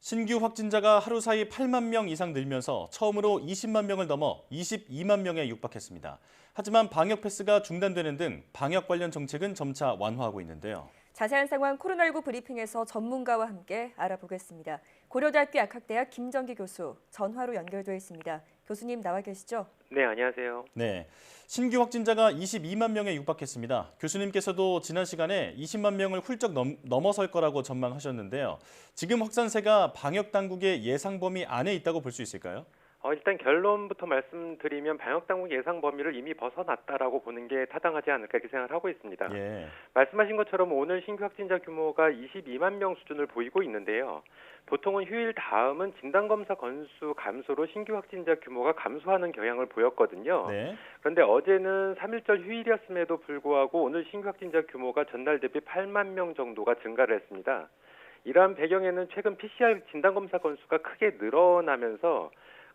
신규 확진자가 하루 사이 8만 명 이상 늘면서 처음으로 20만 명을 넘어 22만 명에 육박했습니다. 하지만 방역 패스가 중단되는 등 방역 관련 정책은 점차 완화하고 있는데요. 자세한 상황 코로나19 브리핑에서 전문가와 함께 알아보겠습니다. 고려대학교 약학대학 김정기 교수 전화로 연결돼 있습니다. 교수님 나와 계시죠? 네, 안녕하세요. 네, 신규 확진자가 22만 명에 육박했습니다. 교수님께서도 지난 시간에 20만 명을 훌쩍 넘어설 거라고 전망하셨는데요. 지금 확산세가 방역 당국의 예상 범위 안에 있다고 볼 수 있을까요? 일단 결론부터 말씀드리면 방역당국 예상 범위를 이미 벗어났다라고 보는 게 타당하지 않을까 이렇게 생각을 하고 있습니다. 예. 말씀하신 것처럼 오늘 신규 확진자 규모가 22만 명 수준을 보이고 있는데요. 보통은 휴일 다음은 진단검사 건수 감소로 신규 확진자 규모가 감소하는 경향을 보였거든요. 네. 그런데 어제는 3.1절 휴일이었음에도 불구하고 오늘 신규 확진자 규모가 전날 대비 8만 명 정도가 증가를 했습니다. 이러한 배경에는 최근 PCR 진단검사 건수가 크게 늘어나면서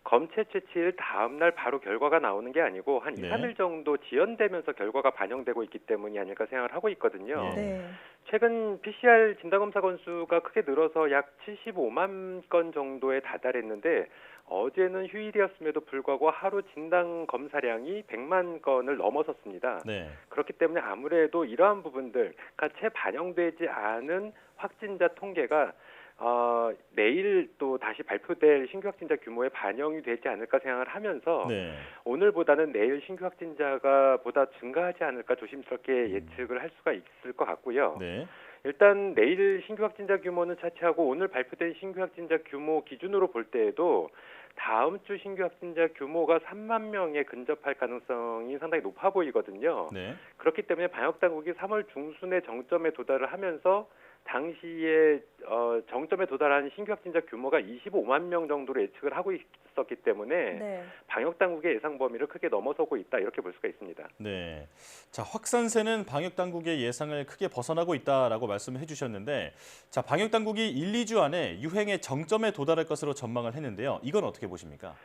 검체 채취일 다음 날 바로 결과가 나오는 게 아니고 한 2, 네. 3일 정도 지연되면서 결과가 반영되고 있기 때문이 아닐까 생각을 하고 있거든요. 예. 네. 최근 PCR 진단검사 건수가 크게 늘어서 약 75만 건 정도에 다달했는데 어제는 휴일이었음에도 불구하고 하루 진단 검사량이 100만 건을 넘어섰습니다. 네. 그렇기 때문에 아무래도 이러한 부분들, 그러니까 채 반영되지 않은 확진자 통계가 내일 또 다시 발표될 신규 확진자 규모에 반영이 되지 않을까 생각을 하면서 네. 오늘보다는 내일 신규 확진자가 보다 증가하지 않을까 조심스럽게 예측을 할 수가 있을 것 같고요. 네. 일단 내일 신규 확진자 규모는 차치하고 오늘 발표된 신규 확진자 규모 기준으로 볼 때에도 다음 주 신규 확진자 규모가 3만 명에 근접할 가능성이 상당히 높아 보이거든요. 네. 그렇기 때문에 방역당국이 3월 중순에 정점에 도달을 하면서 당시에 정점에 도달한 신규 확진자 규모가 25만 명 정도로 예측을 하고 있었기 때문에 네. 방역당국의 예상 범위를 크게 넘어서고 있다 이렇게 볼 수가 있습니다. 네. 자, 확산세는 방역 당국의 예상을 크게 벗어나고 있다라고 말씀해 주셨는데, 자, 방역 당국이 1, 2주 안에 유행의 정점에 도달할 것으로 전망을 했는데요. 이건 어떻게 보십니까?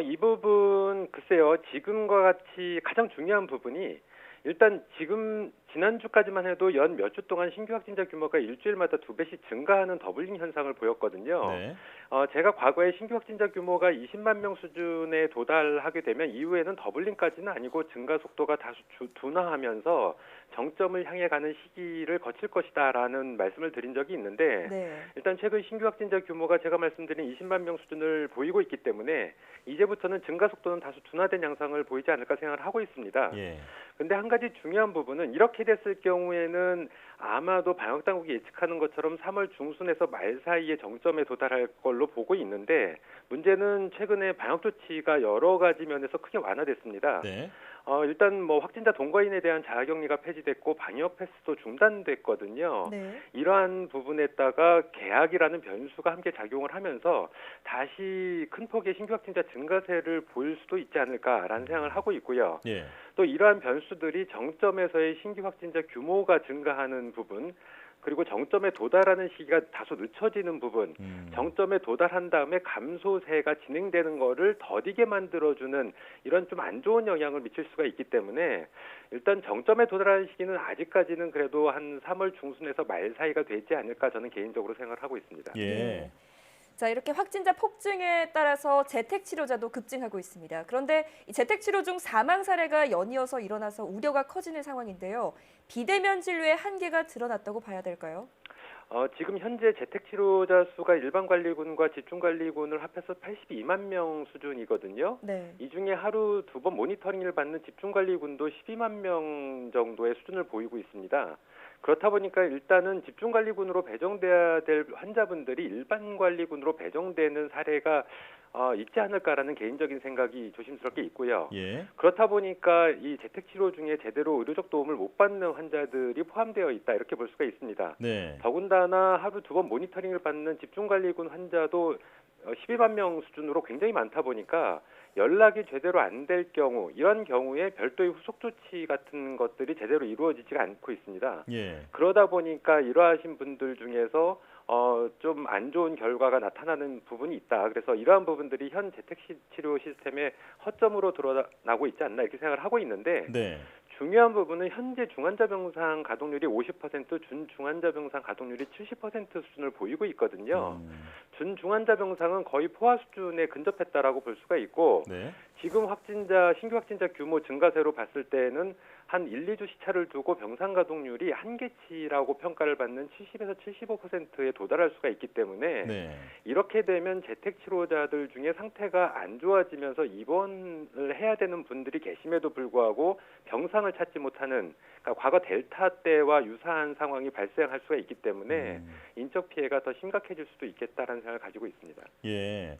이 부분 글쎄요. 지금과 같이 가장 중요한 부분이 일단 지금 지난주까지만 해도 연 몇 주 동안 신규 확진자 규모가 일주일마다 2배씩 증가하는 더블링 현상을 보였거든요. 네. 제가 과거에 신규 확진자 규모가 20만 명 수준에 도달하게 되면 이후에는 더블링까지는 아니고 증가 속도가 다소 둔화하면서 정점을 향해 가는 시기를 거칠 것이다라는 말씀을 드린 적이 있는데 네. 일단 최근 신규 확진자 규모가 제가 말씀드린 20만 명 수준을 보이고 있기 때문에 이제부터는 증가 속도는 다소 둔화된 양상을 보이지 않을까 생각을 하고 있습니다. 예. 근데 한 가지 중요한 부분은 이렇게 됐을 경우에는 아마도 방역당국이 예측하는 것처럼 3월 중순에서 말 사이에 정점에 도달할 걸로 보고 있는데 문제는 최근에 방역 조치가 여러 가지 면에서 크게 완화됐습니다. 네. 일단 뭐 확진자 동거인에 대한 자가격리가 폐지됐고 방역 패스도 중단됐거든요. 네. 이러한 부분에다가 계약이라는 변수가 함께 작용을 하면서 다시 큰 폭의 신규 확진자 증가세를 보일 수도 있지 않을까라는 생각을 하고 있고요. 예. 또 이러한 변수들이 정점에서의 신규 확진자 규모가 증가하는 부분 그리고 정점에 도달하는 시기가 다소 늦춰지는 부분 정점에 도달한 다음에 감소세가 진행되는 거를 더디게 만들어주는 이런 좀 안 좋은 영향을 미칠 수가 있기 때문에 일단 정점에 도달하는 시기는 아직까지는 그래도 한 3월 중순에서 말 사이가 되지 않을까 저는 개인적으로 생각을 하고 있습니다. 예. 네. 자, 이렇게 확진자 폭증에 따라서 재택 치료자도 급증하고 있습니다. 그런데 이 재택 치료 중 사망 사례가 연이어서 일어나서 우려가 커지는 상황인데요. 비대면 진료의 한계가 드러났다고 봐야 될까요? 지금 현재 재택치료자 수가 일반관리군과 집중관리군을 합해서 82만 명 수준이거든요. 네. 이 중에 하루 2번 모니터링을 받는 집중관리군도 12만 명 정도의 수준을 보이고 있습니다. 그렇다 보니까 일단은 집중관리군으로 배정돼야 될 환자분들이 일반관리군으로 배정되는 사례가 있지 않을까라는 개인적인 생각이 조심스럽게 있고요. 예. 그렇다 보니까 이 재택치료 중에 제대로 의료적 도움을 못 받는 환자들이 포함되어 있다 이렇게 볼 수가 있습니다. 네. 더군다나 하루 2번 모니터링을 받는 집중관리군 환자도 12만 명 수준으로 굉장히 많다 보니까 연락이 제대로 안 될 경우 이런 경우에 별도의 후속 조치 같은 것들이 제대로 이루어지지가 않고 있습니다. 예. 그러다 보니까 이러하신 분들 중에서 좀 안 좋은 결과가 나타나는 부분이 있다. 그래서 이러한 부분들이 현 재택치료 시스템의 허점으로 드러나고 있지 않나 이렇게 생각을 하고 있는데 네. 중요한 부분은 현재 중환자 병상 가동률이 50%, 준중환자 병상 가동률이 70% 수준을 보이고 있거든요. 준중환자 병상은 거의 포화 수준에 근접했다라고 볼 수가 있고 네. 지금 신규 확진자 규모 증가세로 봤을 때는 한 1, 2주 시차를 두고 병상 가동률이 한계치라고 평가를 받는 70에서 75%에 도달할 수가 있기 때문에 네. 이렇게 되면 재택 치료자들 중에 상태가 안 좋아지면서 입원을 해야 되는 분들이 계심에도 불구하고 병상을 찾지 못하는, 그러니까 과거 델타 때와 유사한 상황이 발생할 수가 있기 때문에 인적 피해가 더 심각해질 수도 있겠다라는 생각을 가지고 있습니다. 예.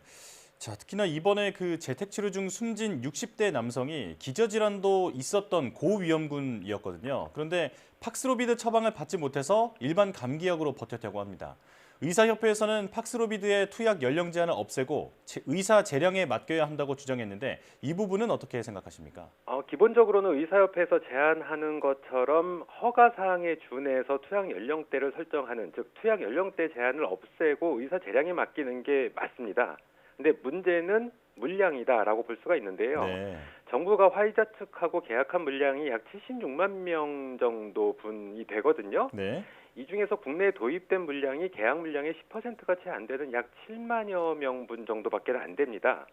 자, 특히나 이번에 그 재택치료 중 숨진 60대 남성이 기저질환도 있었던 고위험군이었거든요. 그런데 팍스로비드 처방을 받지 못해서 일반 감기약으로 버텼다고 합니다. 의사협회에서는 팍스로비드의 투약 연령 제한을 없애고 의사 재량에 맡겨야 한다고 주장했는데 이 부분은 어떻게 생각하십니까? 기본적으로는 의사협회에서 제한하는 것처럼 허가사항에 준해서 투약 연령대를 설정하는, 즉 투약 연령대 제한을 없애고 의사 재량에 맡기는 게 맞습니다. 근데 문제는 물량이다라고 볼 수가 있는데요. 네. 정부가 화이자 측하고 계약한 물량이 약 76만 명 정도 분이 되거든요. 네. 이 중에서 국내에 도입된 물량이 계약 물량의 10%가 채 안 되는 약 7만여 명분 정도밖에 안 됩니다.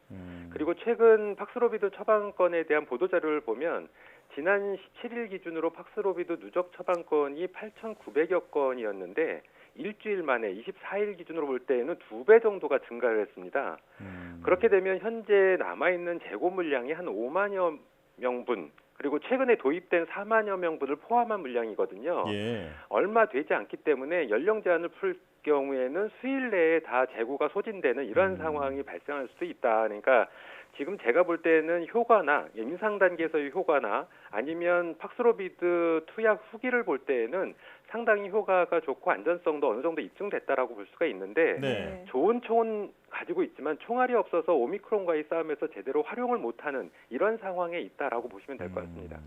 그리고 최근 팍스로비드 처방건에 대한 보도자료를 보면 지난 17일 기준으로 팍스로비드 누적 처방건이 8,900여 건이었는데 일주일 만에 24일 기준으로 볼 때에는 2배 정도가 증가를 했습니다. 그렇게 되면 현재 남아있는 재고 물량이 한 5만여 명분, 그리고 최근에 도입된 4만여 명분을 포함한 물량이거든요. 예. 얼마 되지 않기 때문에 연령 제한을 풀 경우에는 수일 내에 다 재고가 소진되는 이러한 상황이 발생할 수도 있다. 그러니까 지금 제가 볼 때는 효과나 임상 단계에서의 효과나 아니면 팍스로비드 투약 후기를 볼 때에는 상당히 효과가 좋고 안전성도 어느 정도 입증됐다라고 볼 수가 있는데 네. 좋은 총은 가지고 있지만 총알이 없어서 오미크론과의 싸움에서 제대로 활용을 못하는 이런 상황에 있다라고 보시면 될 것 같습니다.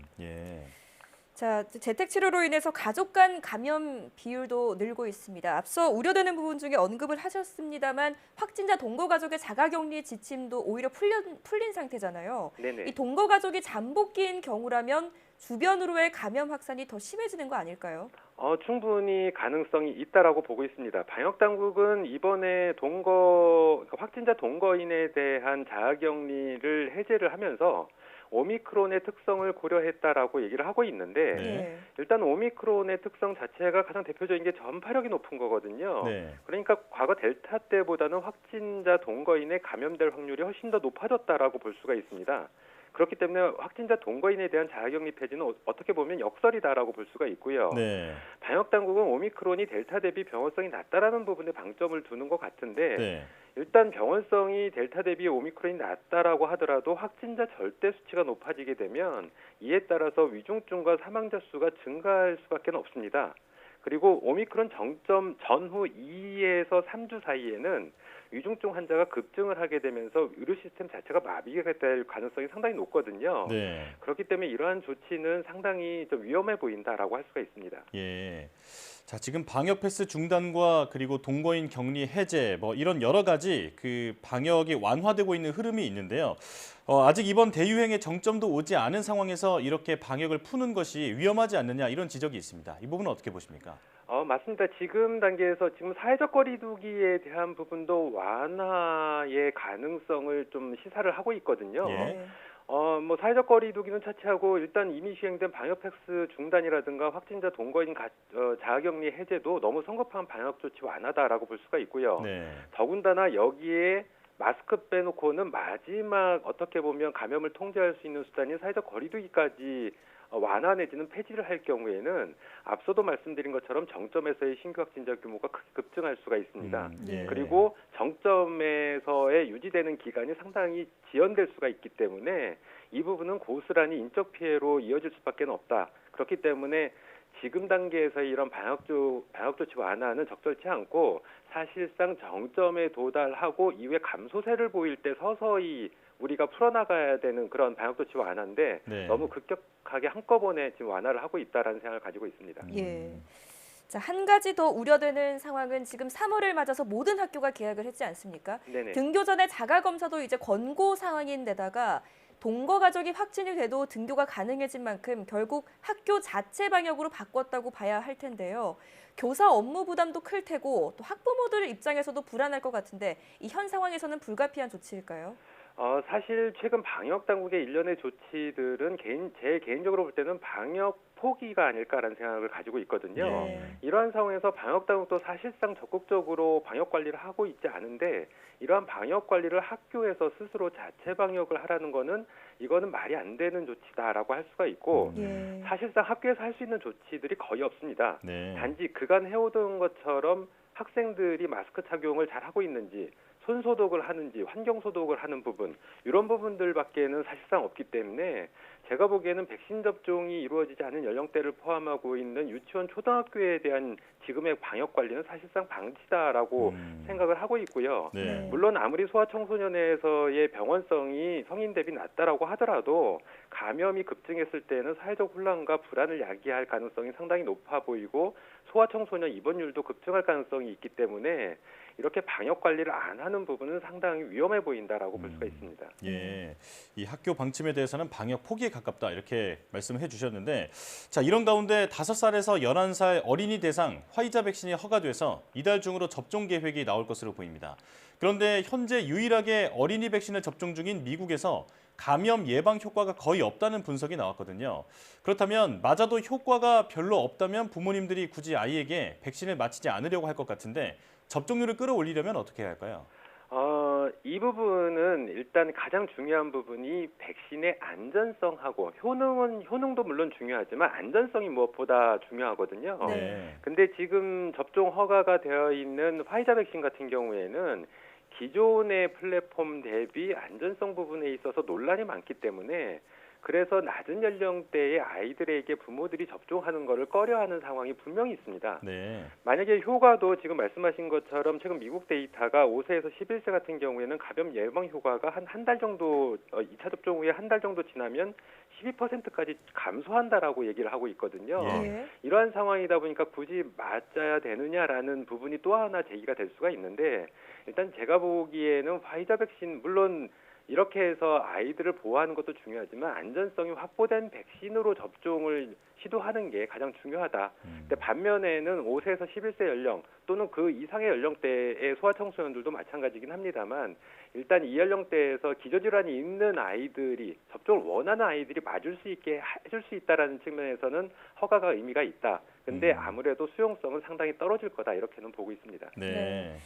자, 재택치료로 인해서 가족 간 감염 비율도 늘고 있습니다. 앞서 우려되는 부분 중에 언급을 하셨습니다만 확진자 동거 가족의 자가격리 지침도 오히려 풀린 상태잖아요. 네네. 이 동거 가족이 잠복기인 경우라면 주변으로의 감염 확산이 더 심해지는 거 아닐까요? 충분히 가능성이 있다라고 보고 있습니다. 방역 당국은 이번에 확진자 동거인에 대한 자가격리를 해제를 하면서 오미크론의 특성을 고려했다라고 얘기를 하고 있는데 네. 일단 오미크론의 특성 자체가 가장 대표적인 게 전파력이 높은 거거든요. 네. 그러니까 과거 델타 때보다는 확진자 동거인에 감염될 확률이 훨씬 더 높아졌다라고 볼 수가 있습니다. 그렇기 때문에 확진자 동거인에 대한 자가격리 폐지는 어떻게 보면 역설이다라고 볼 수가 있고요. 네. 방역 당국은 오미크론이 델타 대비 병원성이 낮다라는 부분에 방점을 두는 것 같은데 네. 일단 병원성이 델타 대비 오미크론이 낮다라고 하더라도 확진자 절대 수치가 높아지게 되면 이에 따라서 위중증과 사망자 수가 증가할 수밖에 없습니다. 그리고 오미크론 정점 전후 2에서 3주 사이에는 위중증 환자가 급증을 하게 되면서 의료 시스템 자체가 마비가 될 가능성이 상당히 높거든요. 네. 그렇기 때문에 이러한 조치는 상당히 좀 위험해 보인다라고 할 수가 있습니다. 예. 자, 지금 방역 패스 중단과 그리고 동거인 격리 해제 뭐 이런 여러 가지 그 방역이 완화되고 있는 흐름이 있는데요. 아직 이번 대유행의 정점도 오지 않은 상황에서 이렇게 방역을 푸는 것이 위험하지 않느냐 이런 지적이 있습니다. 이 부분은 어떻게 보십니까? 맞습니다. 지금 단계에서 지금 사회적 거리두기에 대한 부분도 완화의 가능성을 좀 시사를 하고 있거든요. 예. 사회적 거리두기는 차치하고 일단 이미 시행된 방역 패스 중단이라든가 확진자 동거인 자가격리 해제도 너무 성급한 방역 조치 완화다라고 볼 수가 있고요. 네. 더군다나 여기에 마스크 빼놓고는 마지막 어떻게 보면 감염을 통제할 수 있는 수단인 사회적 거리두기까지 완화 내지는 폐지를 할 경우에는 앞서도 말씀드린 것처럼 정점에서의 신규 확진자 규모가 크게 급증할 수가 있습니다. 예. 그리고 정점에서의 유지되는 기간이 상당히 지연될 수가 있기 때문에 이 부분은 고스란히 인적 피해로 이어질 수밖에 없다. 그렇기 때문에 지금 단계에서의 이런 방역 조치 완화는 적절치 않고 사실상 정점에 도달하고 이후에 감소세를 보일 때 서서히 우리가 풀어나가야 되는 그런 방역 조치 완화인데 네. 너무 급격하게 한꺼번에 지금 완화를 하고 있다라는 생각을 가지고 있습니다. 예. 자, 한 가지 더 우려되는 상황은 지금 3월을 맞아서 모든 학교가 개학을 했지 않습니까? 네네. 등교 전에 자가 검사도 이제 권고 상황인데다가 동거 가족이 확진이 돼도 등교가 가능해진 만큼 결국 학교 자체 방역으로 바꿨다고 봐야 할 텐데요. 교사 업무 부담도 클 테고 또 학부모들 입장에서도 불안할 것 같은데 이 현 상황에서는 불가피한 조치일까요? 사실 최근 방역 당국의 일련의 조치들은 제 개인적으로 볼 때는 방역 포기가 아닐까라는 생각을 가지고 있거든요. 네. 이러한 상황에서 방역 당국도 사실상 적극적으로 방역 관리를 하고 있지 않은데 이러한 방역 관리를 학교에서 스스로 자체 방역을 하라는 거는 이거는 말이 안 되는 조치다라고 할 수가 있고 예. 사실상 학교에서 할 수 있는 조치들이 거의 없습니다. 네. 단지 그간 해오던 것처럼 학생들이 마스크 착용을 잘 하고 있는지 손 소독을 하는지 환경 소독을 하는 부분 이런 부분들밖에는 사실상 없기 때문에 제가 보기에는 백신 접종이 이루어지지 않은 연령대를 포함하고 있는 유치원 초등학교에 대한 지금의 방역 관리는 사실상 방치다라고 생각을 하고 있고요. 네. 물론 아무리 소아청소년에서의 병원성이 성인 대비 낮다라고 하더라도 감염이 급증했을 때는 사회적 혼란과 불안을 야기할 가능성이 상당히 높아 보이고 소아청소년 입원율도 급증할 가능성이 있기 때문에 이렇게 방역 관리를 안 하는 부분은 상당히 위험해 보인다라고 볼 수가 있습니다. 예, 이 학교 방침에 대해서는 방역 포기에 가깝다 이렇게 말씀을 해주셨는데, 자 이런 가운데 5살에서 11살 어린이 대상 화이자 백신이 허가돼서 이달 중으로 접종 계획이 나올 것으로 보입니다. 그런데 현재 유일하게 어린이 백신을 접종 중인 미국에서 감염 예방 효과가 거의 없다는 분석이 나왔거든요. 그렇다면 맞아도 효과가 별로 없다면 부모님들이 굳이 아이에게 백신을 맞히지 않으려고 할 것 같은데 접종률을 끌어올리려면 어떻게 해야 할까요? 이 부분은 일단 가장 중요한 부분이 백신의 안전성하고 효능도 물론 중요하지만 안전성이 무엇보다 중요하거든요. 네. 근데 지금 접종 허가가 되어 있는 화이자 백신 같은 경우에는 기존의 플랫폼 대비 안전성 부분에 있어서 논란이 많기 때문에 그래서 낮은 연령대의 아이들에게 부모들이 접종하는 것을 꺼려하는 상황이 분명히 있습니다. 네. 만약에 효과도 지금 말씀하신 것처럼 최근 미국 데이터가 5세에서 11세 같은 경우에는 감염 예방 효과가 한 달 정도 2차 접종 후에 한 달 정도 지나면 12%까지 감소한다라고 얘기를 하고 있거든요. 예. 이러한 상황이다 보니까 굳이 맞아야 되느냐라는 부분이 또 하나 제기가 될 수가 있는데 일단 제가 보기에는 화이자 백신 물론 이렇게 해서 아이들을 보호하는 것도 중요하지만 안전성이 확보된 백신으로 접종을 시도하는 게 가장 중요하다. 근데 반면에는 5세에서 11세 연령 또는 그 이상의 연령대의 소아청소년들도 마찬가지긴 합니다만 일단 이 연령대에서 기저질환이 있는 아이들이 접종을 원하는 아이들이 맞을 수 있게 해줄 수 있다라는 측면에서는 허가가 의미가 있다. 근데 아무래도 수용성은 상당히 떨어질 거다 이렇게는 보고 있습니다. 네.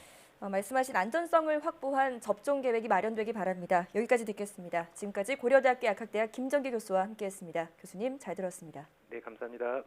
말씀하신 안전성을 확보한 접종 계획이 마련되기 바랍니다. 여기까지 듣겠습니다. 지금까지 고려대학교 약학대학 김정기 교수와 함께했습니다. 교수님 잘 들었습니다. 네, 감사합니다.